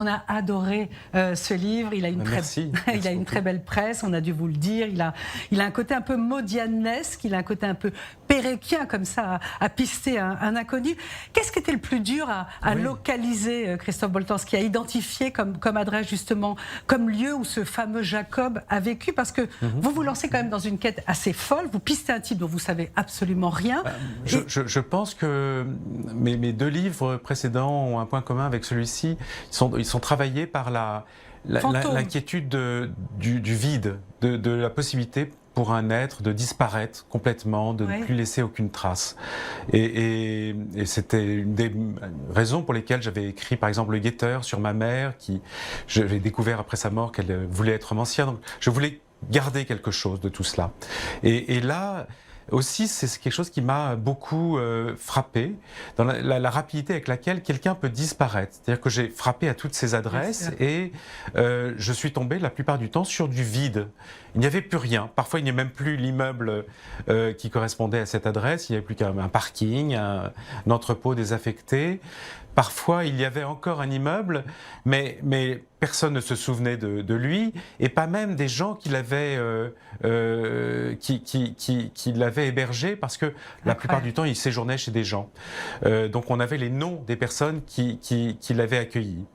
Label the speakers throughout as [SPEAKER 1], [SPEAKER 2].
[SPEAKER 1] On a adoré ce livre, il a une,
[SPEAKER 2] Merci
[SPEAKER 1] il a une très belle presse, on a dû vous le dire, il a un côté un peu modianesque, il a un côté un peu péréquien comme ça, à pister un inconnu. Qu'est-ce qui était le plus dur à localiser, Christophe Boltanski, à identifier comme adresse justement, comme lieu où ce fameux Jacob a vécu? Parce que vous vous lancez quand même dans une quête assez folle, vous pistez un type dont vous savez absolument rien.
[SPEAKER 2] Je pense que mes deux livres précédents ont un point commun avec celui-ci. Ils sont travaillés par l'inquiétude du vide, de la possibilité pour un être de disparaître complètement, de ne plus laisser aucune trace. Et c'était une des raisons pour lesquelles j'avais écrit par exemple Le Guetteur sur ma mère, qui j'avais découvert après sa mort qu'elle voulait être romancière. Donc je voulais garder quelque chose de tout cela. Et là aussi, c'est quelque chose qui m'a beaucoup frappé, dans la rapidité avec laquelle quelqu'un peut disparaître. C'est-à-dire que j'ai frappé à toutes ces adresses et je suis tombé la plupart du temps sur du vide. Il n'y avait plus rien. Parfois, il n'y a même plus l'immeuble qui correspondait à cette adresse. Il n'y avait plus qu'un parking, un entrepôt désaffecté. Parfois, il y avait encore un immeuble, mais personne ne se souvenait de lui, et pas même des gens qui l'avaient hébergé, parce que la plupart du temps, il séjournait chez des gens. Donc, on avait les noms des personnes qui l'avaient accueilli.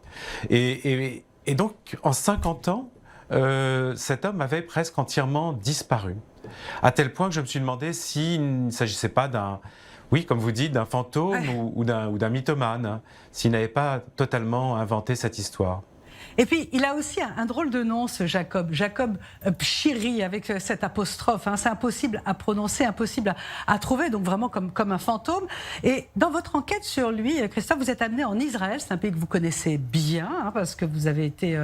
[SPEAKER 2] Et donc, en 50 ans, cet homme avait presque entièrement disparu. À tel point que je me suis demandé s'il ne s'agissait pas oui, comme vous dites, d'un fantôme ou d'un mythomane, s'il n'avait pas totalement inventé cette histoire.
[SPEAKER 1] Et puis, il a aussi un drôle de nom, ce Jacob. Jacob Pchiri, avec cette apostrophe. C'est impossible à prononcer, impossible à trouver, donc vraiment comme un fantôme. Et dans votre enquête sur lui, Christophe, vous êtes amené en Israël. C'est un pays que vous connaissez bien, parce que vous avez été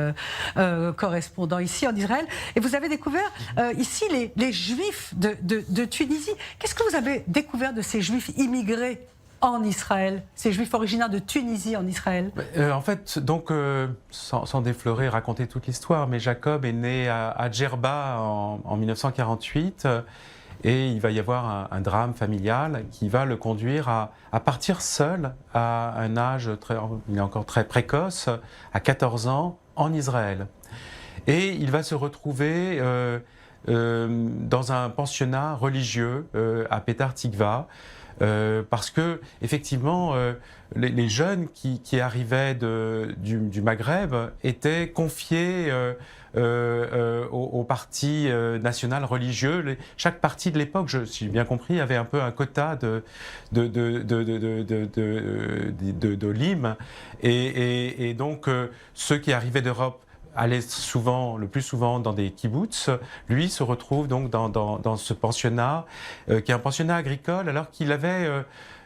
[SPEAKER 1] correspondant ici en Israël. Et vous avez découvert ici les Juifs de Tunisie. Qu'est-ce que vous avez découvert de ces Juifs immigrés en Israël, ces Juifs originaires de Tunisie en Israël?
[SPEAKER 2] En fait, donc, sans déflorer, raconter toute l'histoire, mais Jacob est né à Djerba en 1948 et il va y avoir un drame familial qui va le conduire à partir seul à un âge, il est encore très précoce, à 14 ans, en Israël. Et il va se retrouver dans un pensionnat religieux à Petar Tikva, parce que effectivement les jeunes qui arrivaient du Maghreb étaient confiés au parti national religieux. Chaque parti de l'époque, si j'ai bien compris, avait un peu un quota de l'hymne, et donc ceux qui arrivaient d'Europe allait le plus souvent dans des kibbutz. Lui se retrouve donc dans ce pensionnat, qui est un pensionnat agricole, alors qu'il avait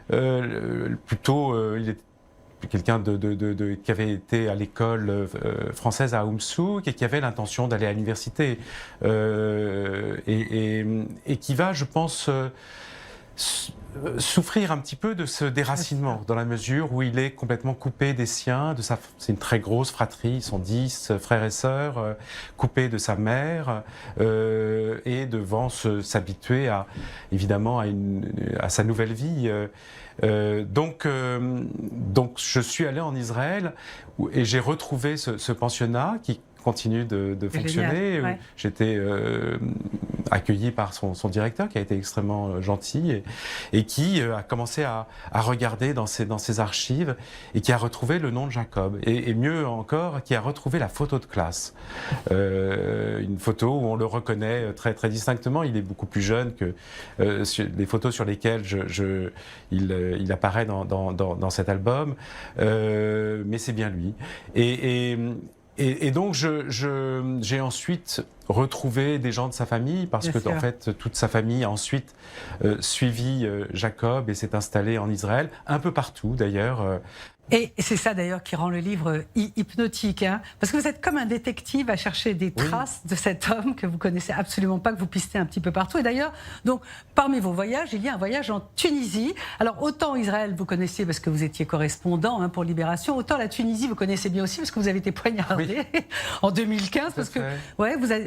[SPEAKER 2] il est quelqu'un qui avait été à l'école française à Houmsouk et qui avait l'intention d'aller à l'université, et qui va, je pense, souffrir un petit peu de ce déracinement, dans la mesure où il est complètement coupé des siens, c'est une très grosse fratrie, ils sont 10 frères et sœurs, coupés de sa mère, et devant s'habituer évidemment à sa nouvelle vie. Donc je suis allé en Israël et j'ai retrouvé ce pensionnat qui continue de fonctionner. J'étais accueilli par son directeur, qui a été extrêmement gentil et qui a commencé à regarder dans ses archives et qui a retrouvé le nom de Jacob. Et mieux encore, qui a retrouvé la photo de classe. Une photo où on le reconnaît très, très distinctement. Il est beaucoup plus jeune que les photos sur lesquelles il apparaît dans cet album. Mais c'est bien lui. Et donc j'ai ensuite retrouvé des gens de sa famille, parce que en fait toute sa famille a ensuite suivi Jacob et s'est installée en Israël, un peu partout d'ailleurs.
[SPEAKER 1] Et c'est ça d'ailleurs qui rend le livre hypnotique, parce que vous êtes comme un détective à chercher des traces de cet homme que vous connaissez absolument pas, que vous pistez un petit peu partout. Et d'ailleurs, donc parmi vos voyages, il y a un voyage en Tunisie. Alors autant Israël vous connaissiez parce que vous étiez correspondant pour Libération, autant la Tunisie vous connaissez bien aussi parce que vous avez été poignardé en 2015, parce que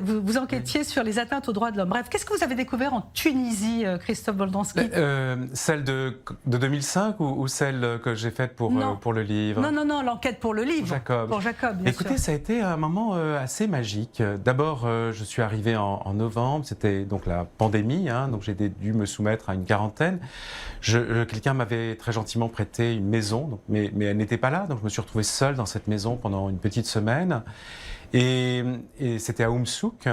[SPEAKER 1] vous enquêtiez sur les atteintes aux droits de l'homme. Bref, qu'est-ce que vous avez découvert en Tunisie, Christophe Boltanski?
[SPEAKER 2] Celle de 2005 ou celle que j'ai faite pour le livre?
[SPEAKER 1] Non, l'enquête pour le livre. Pour Jacob, bien
[SPEAKER 2] Écoutez,
[SPEAKER 1] sûr.
[SPEAKER 2] ça a été un moment assez magique. D'abord, je suis arrivé en novembre, c'était donc la pandémie, hein, donc j'ai dû me soumettre à une quarantaine. Quelqu'un m'avait très gentiment prêté une maison, donc, mais elle n'était pas là, donc je me suis retrouvé seul dans cette maison pendant une petite semaine. Et c'était à Oumsouk.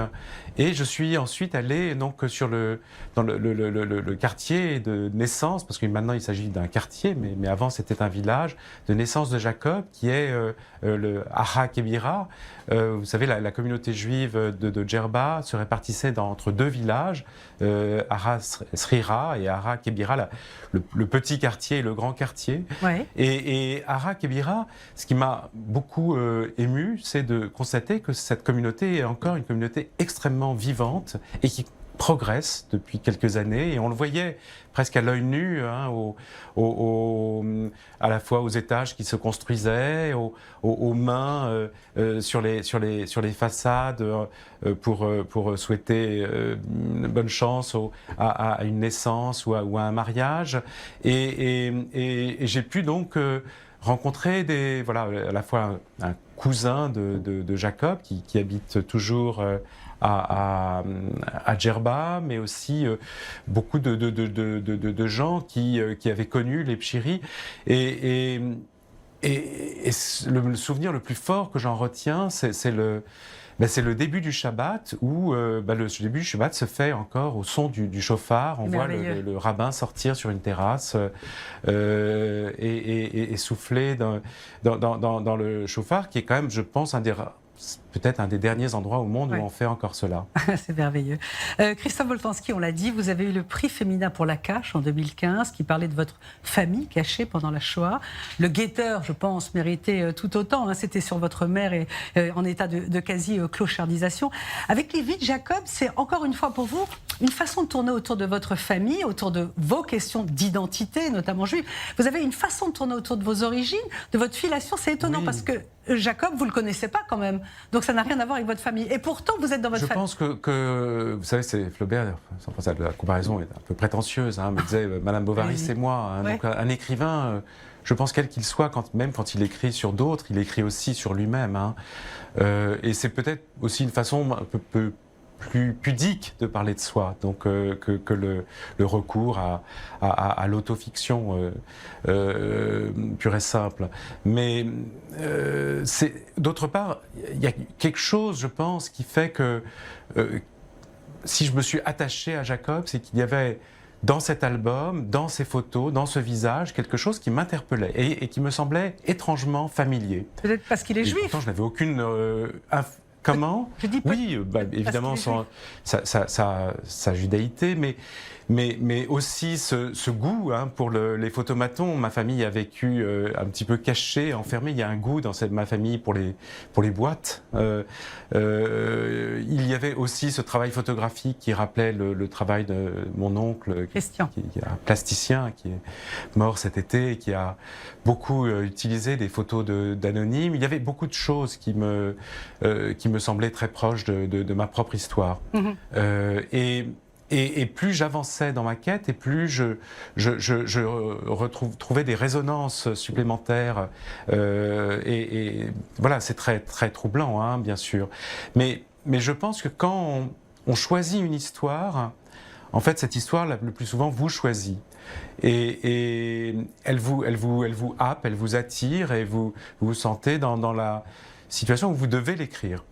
[SPEAKER 2] Et je suis ensuite allé donc dans le quartier de naissance, parce que maintenant il s'agit d'un quartier, mais avant c'était un village de naissance de Jacob, qui est le Ara Kebira. Vous savez, la communauté juive de Djerba se répartissait entre deux villages, Ara Srira et Ara Kebira, le petit quartier et le grand quartier.
[SPEAKER 1] Ouais.
[SPEAKER 2] Et Ara Kebira, ce qui m'a beaucoup ému, c'est de constater que cette communauté est encore une communauté extrêmement vivante et qui progresse depuis quelques années, et on le voyait presque à l'œil nu, hein, à la fois aux étages qui se construisaient, aux mains sur les façades pour souhaiter une bonne chance à une naissance ou à un mariage, et j'ai pu donc rencontrer à la fois un cousin de Jacob qui habite toujours à Djerba, mais aussi beaucoup de gens qui avaient connu les Pchiri. Et le souvenir le plus fort que j'en retiens, c'est le début du Shabbat, où le début du Shabbat se fait encore au son du chauffard. On voit le rabbin sortir sur une terrasse et souffler dans le chauffard, qui est quand même, je pense, peut-être un des derniers endroits au monde où on fait encore cela.
[SPEAKER 1] C'est merveilleux. Christophe Boltanski, on l'a dit, vous avez eu le prix féminin pour la cache en 2015, qui parlait de votre famille cachée pendant la Shoah. Le guetteur, je pense, méritait tout autant. Hein, c'était sur votre mère et en état de quasi-clochardisation. Avec les vies de Jacob, c'est encore une fois pour vous une façon de tourner autour de votre famille, autour de vos questions d'identité, notamment juive. Vous avez une façon de tourner autour de vos origines, de votre filiation. C'est étonnant parce que Jacob, vous ne le connaissez pas quand même. Donc ça n'a rien à voir avec votre famille. Et pourtant, vous êtes dans votre famille.
[SPEAKER 2] Je pense que vous savez, c'est Flaubert, sans penser, la comparaison est un peu prétentieuse, hein, mais disait Madame Bovary, c'est moi. Hein, donc un écrivain, je pense quel qu'il soit, même quand il écrit sur d'autres, il écrit aussi sur lui-même. Hein. Et c'est peut-être aussi une façon un peu plus pudique de parler de soi, donc que le recours à l'autofiction pure et simple. Mais d'autre part, il y a quelque chose, je pense, qui fait que si je me suis attaché à Jacob, c'est qu'il y avait dans cet album, dans ces photos, dans ce visage, quelque chose qui m'interpellait et qui me semblait étrangement familier.
[SPEAKER 1] Peut-être parce qu'il est juif.
[SPEAKER 2] Pourtant, je n'avais aucune Comment ? Oui, évidemment, sa judaïté, mais aussi ce goût pour les photomatons. Ma famille a vécu un petit peu caché, enfermé. Il y a un goût dans ma famille pour les boîtes. Il y avait aussi ce travail photographique qui rappelait le travail de mon oncle, qui est un plasticien, qui est mort cet été et qui a beaucoup utilisé des photos d'anonymes. Il y avait beaucoup de choses qui me semblaient très proches de ma propre histoire. Et plus j'avançais dans ma quête, et plus je trouvais des résonances supplémentaires. Et voilà, c'est très, très troublant, hein, bien sûr. Mais je pense que quand on choisit une histoire, en fait, cette histoire, le plus souvent, vous choisit. Et elle vous happe, elle vous attire, et vous vous sentez dans la situation où vous devez l'écrire.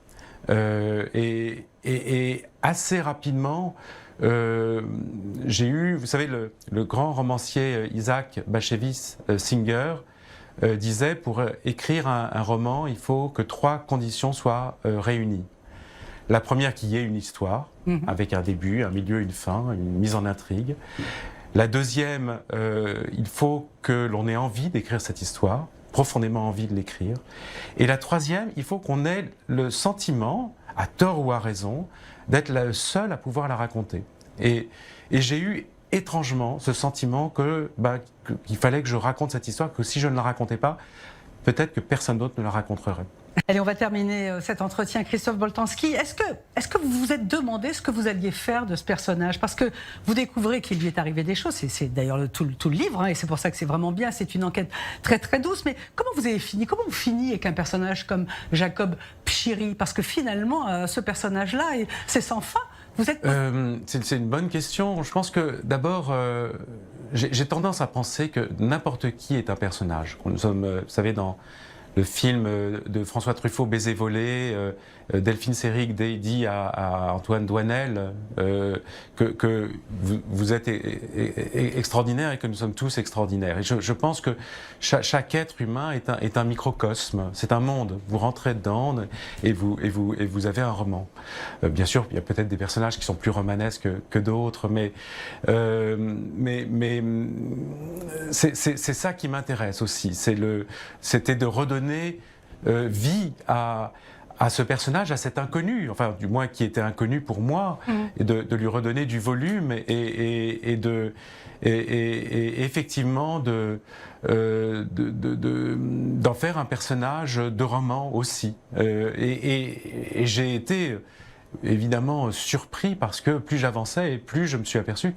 [SPEAKER 2] Et assez rapidement, j'ai eu, vous savez, le grand romancier Isaac Bashevis Singer disait, pour écrire un roman, il faut que 3 conditions soient réunies. La première, qu'il y ait une histoire, avec un début, un milieu, une fin, une mise en intrigue. La deuxième, il faut que l'on ait envie d'écrire cette histoire, profondément envie de l'écrire. Et la troisième, il faut qu'on ait le sentiment, à tort ou à raison, d'être le seul à pouvoir la raconter. Et j'ai eu étrangement ce sentiment qu'il fallait que je raconte cette histoire, que si je ne la racontais pas, peut-être que personne d'autre ne la raconterait.
[SPEAKER 1] Allez, on va terminer cet entretien. Christophe Boltanski, est-ce que vous vous êtes demandé ce que vous alliez faire de ce personnage? Parce que vous découvrez qu'il lui est arrivé des choses, c'est d'ailleurs tout le livre, hein, et c'est pour ça que c'est vraiment bien, c'est une enquête très très douce, mais comment vous avez fini? Comment vous finissez avec un personnage comme Jacob Pchiri? Parce que finalement, ce personnage-là, c'est sans fin. Vous êtes...
[SPEAKER 2] c'est une bonne question. Je pense que d'abord, j'ai tendance à penser que n'importe qui est un personnage. Nous sommes, vous savez, dans le film de François Truffaut, Baiser volé, Delphine Seyrig dit à Antoine Doinel que vous êtes extraordinaire et que nous sommes tous extraordinaires. Et je pense que chaque être humain est un microcosme, c'est un monde. Vous rentrez dedans et vous avez un roman. Bien sûr, il y a peut-être des personnages qui sont plus romanesques que d'autres, mais c'est ça qui m'intéresse aussi. C'était de redonner vie à ce personnage, à cet inconnu, enfin du moins qui était inconnu pour moi, et de lui redonner du volume et effectivement d'en faire un personnage de roman aussi. Et j'ai été évidemment surpris parce que plus j'avançais et plus je me suis aperçu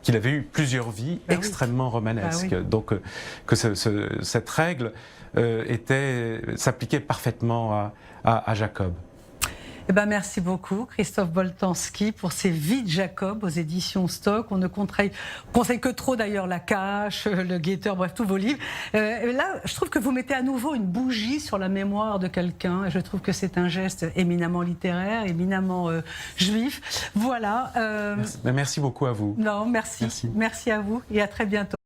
[SPEAKER 2] qu'il avait eu plusieurs vies extrêmement romanesques. Donc que cette règle s'appliquait parfaitement à Jacob.
[SPEAKER 1] Eh ben, merci beaucoup Christophe Boltanski pour ces vies de Jacob aux éditions Stock. On ne conseille que trop d'ailleurs La Cache, Le Guetteur, bref tous vos livres. Là, je trouve que vous mettez à nouveau une bougie sur la mémoire de quelqu'un. Je trouve que c'est un geste éminemment littéraire, éminemment juif. Voilà.
[SPEAKER 2] Merci beaucoup à vous.
[SPEAKER 1] Non, merci à vous et à très bientôt.